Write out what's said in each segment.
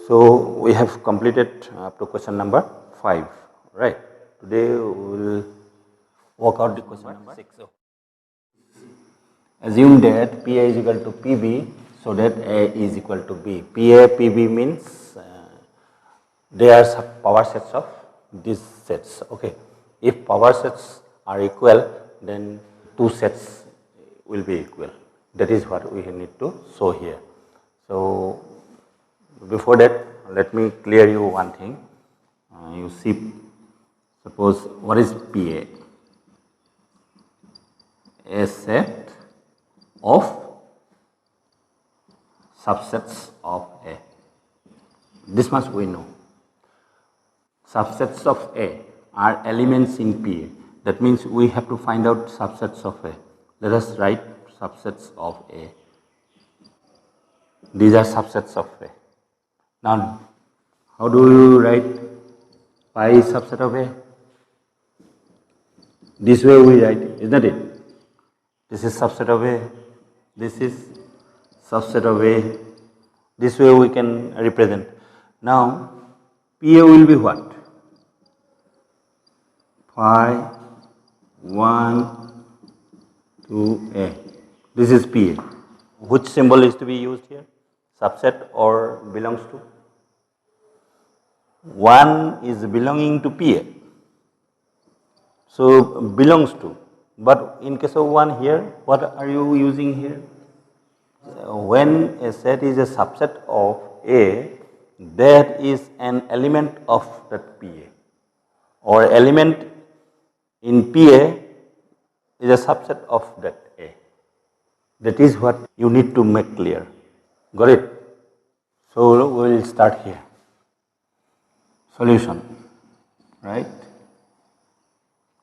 So we have completed up to question number 5, right? Today we will work out the question number 6. So assume that PA is equal to PB, so that A is equal to B. PA, PB means they are power sets of these sets. Okay, if power sets are equal, then two sets will be equal. That is what we need to show here. So before that, let me clear you one thing. You see, suppose what is PA? A set of subsets of A. This much we know. Subsets of A are elements in PA. That means we have to find out subsets of A. Let us write subsets of A. These are subsets of A. Now, how do you write pi subset of A? This way we write, isn't it? This is subset of A. This is subset of A. This way we can represent. Now, PA will be what? Phi 1 to A. This is PA. Which symbol is to be used here? Subset or belongs to? 1 is belonging to PA. So belongs to. But in case of 1 here, what are you using here? When a set is a subset of A, that is an element of that PA, or element in PA is a subset of that A. That is what you need to make clear. Got it? So we will start here. Solution, right?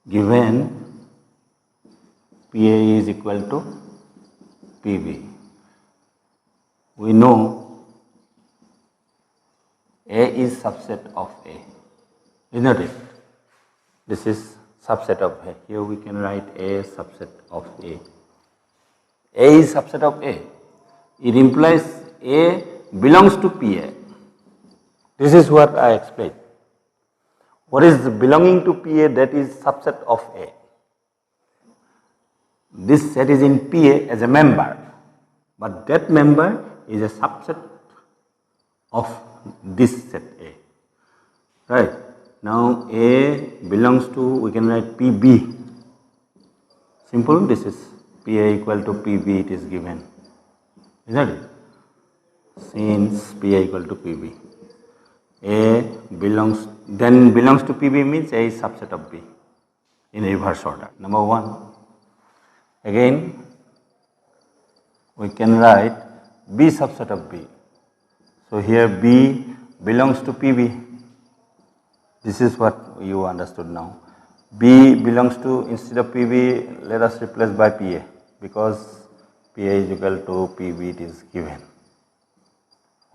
Given PA is equal to PB, we know A is subset of A, isn't it? This is subset of A. Here we can write A subset of A. A is subset of A. It implies A belongs to PA. This is what I explained. What is belonging to PA? That is subset of A. This set is in PA as a member, but that member is a subset of this set A. Right? Now A belongs to, we can write PB. Simple, this is PA equal to PB, it is given. Isn't it? Since PA equal to PB. A belongs, then belongs to PB means A is subset of B in reverse order. Number 1. Again, we can write B subset of B. So here B belongs to PB. This is what you understood now. B belongs to, instead of PB, let us replace by PA, because PA is equal to PB, it is given.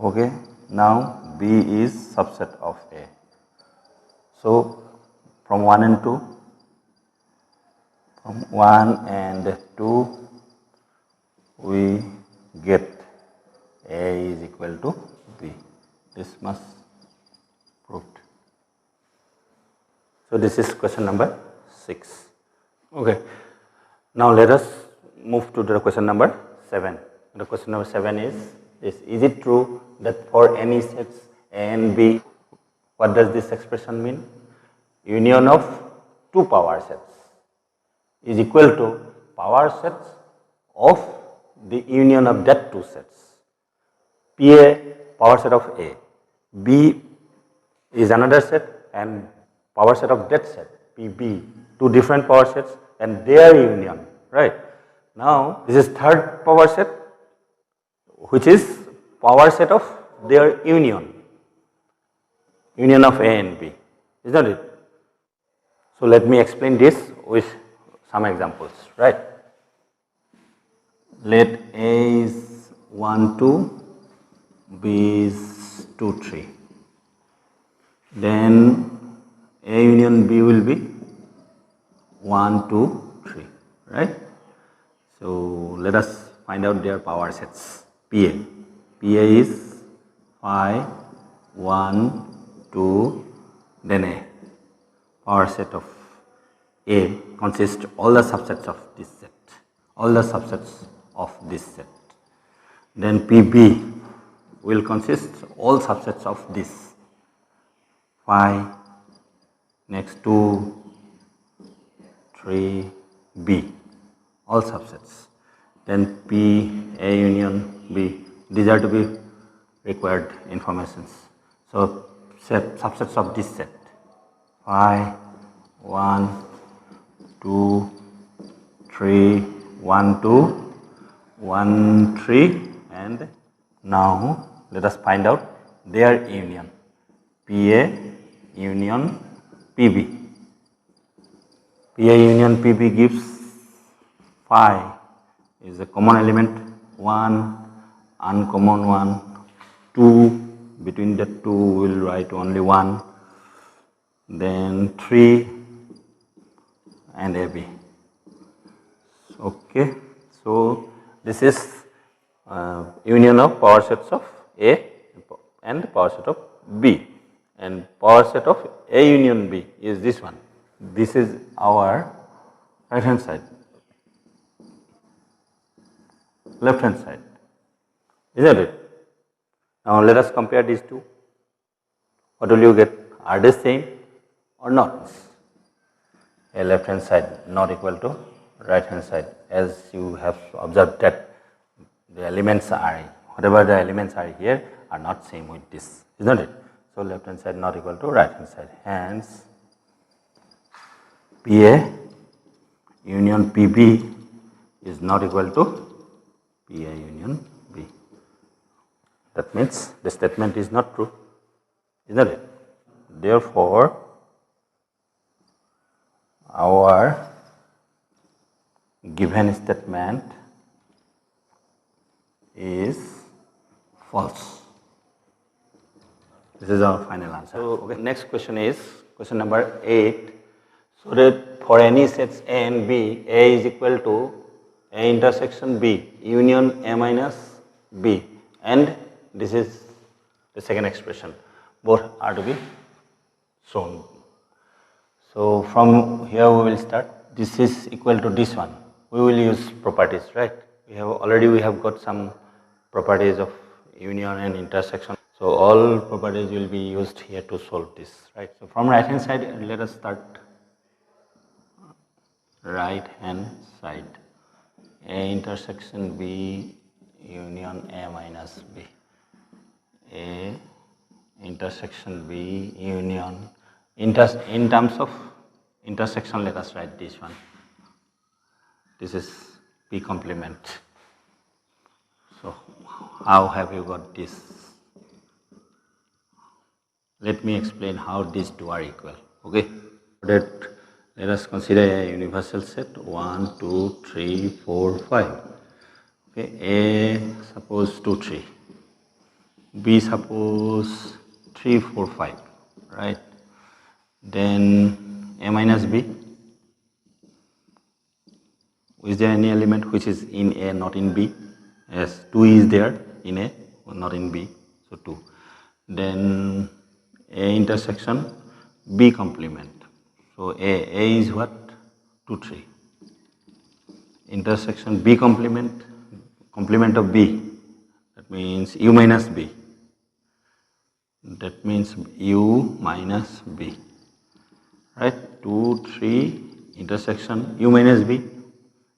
Okay. Now B is subset of A. So from 1 and 2, from 1 and 2, we get A is equal to B. This must proved. So this is question number 6. Okay. Now let us move to the question number 7. The question number 7 is it true that for any sets A and B, what does this expression mean? Union of two power sets is equal to power sets of the union of that two sets. PA power set of A, B is another set and power set of that set, PB, two different power sets and their union, right? Now this is third power set, which is power set of their union of A and B, isn't it? So let me explain this with some examples, right? Let A is 1, 2, B is 2, 3. Then A union B will be 1, 2, 3, right? So let us find out their power sets. PA is phi 1, 2, then A. Power set of A consists all the subsets of this set, all the subsets of this set. Then PB will consist all subsets of this phi, next 2, 3, B, all subsets. Then P, A union B, these are to be required informations. So subsets of this set phi 1, 2, 3, 1, 2, 1, 3, and now let us find out their union PA union PB. PA union PB gives phi is a common element 1, uncommon 1, 2, between the 2 we will write only 1, then 3 and AB. Okay, so this is union of power sets of A and power set of B, and power set of A union B is this one. This is our right hand side, left hand side, isn't it? Now let us compare these two. What will you get? Are they same or not? A left hand side not equal to right hand side, as you have observed that the elements are, whatever the elements are here are not same with this, isn't it? So left hand side not equal to right hand side, hence PA union PB is not equal to PA union B. That means the statement is not true, isn't it? Therefore, our given statement is false. This is our final answer. So, okay, next question is question number 8. So that for any sets A and B, A is equal to A intersection B union A minus B, and this is the second expression. Both are to be shown. So from here we will start. This is equal to this one. We will use properties, right? We have got some properties of union and intersection. So all properties will be used here to solve this, right? So from right hand side, let us start. Right hand side, A intersection B union A minus B. A intersection B union, in terms of intersection, let us write this one. This is P complement. So how have you got this? Let me explain how these two are equal. Okay, let us consider a universal set 1, 2, 3, 4, 5. Okay, A suppose 2, 3. B suppose 3, 4, 5, right? Then A minus B. Is there any element which is in A, not in B? Yes, 2 is there in A, not in B, so 2. Then A intersection B complement. So A is what? 2, 3. Intersection B complement of B, that means U minus B. That means U minus B, right? 2, 3, intersection U minus B.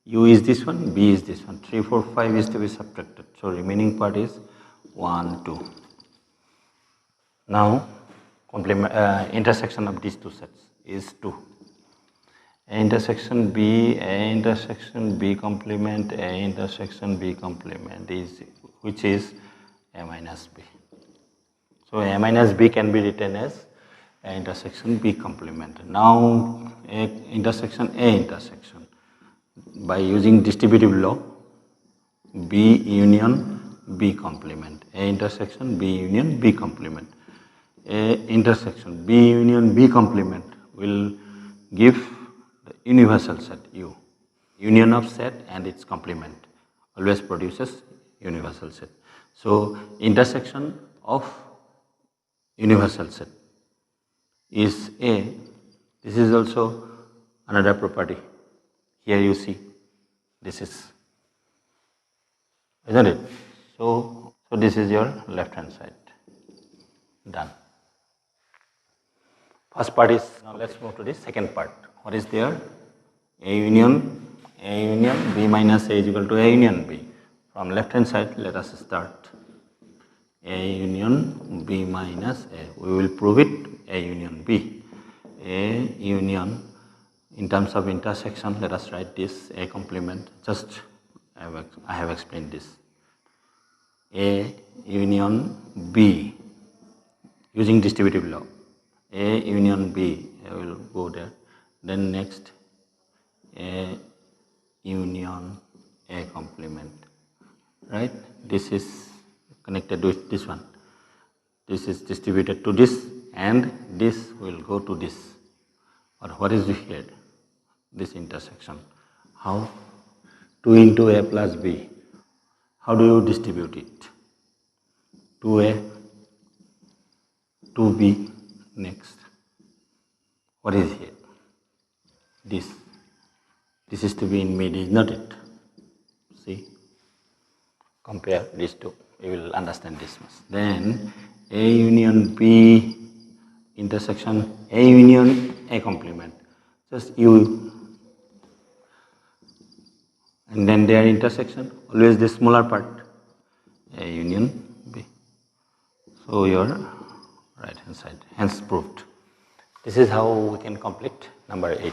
U is this one, B is this one. 3, 4, 5 is to be subtracted. So remaining part is 1, 2. Now intersection of these two sets is 2. A intersection B complement, A intersection B complement is, which is A minus B. So A minus B can be written as A intersection B complement. Now A intersection A intersection. By using distributive law, B union B complement. A intersection B union B complement. A intersection B union B complement will give the universal set U. Union of set and its complement always produces universal set. So intersection of universal set is A. This is also another property. Here you see this is, isn't it? So this is your left hand side. Done. First part is, now let's move to the second part. What is there? A union B minus A is equal to A union B. From left hand side, let us start. A union B minus A. We will prove it A union B. A union, in terms of intersection, let us write this A complement. Just I have explained this. A union B using distributive law. A union B, I will go there. Then next, A union A complement. Right? This is connected with this one. This is distributed to this, and this will go to this. Or what is here? This intersection. How? 2 into A plus B. How do you distribute it? 2A, 2B, next. What is here? This. This is to be in mid, is not it? See? Compare these two. You will understand this much. Then A union B intersection A union A complement. Just U. And then their intersection, always the smaller part. A union B. So your right hand side, hence proved. This is how we can complete number 8.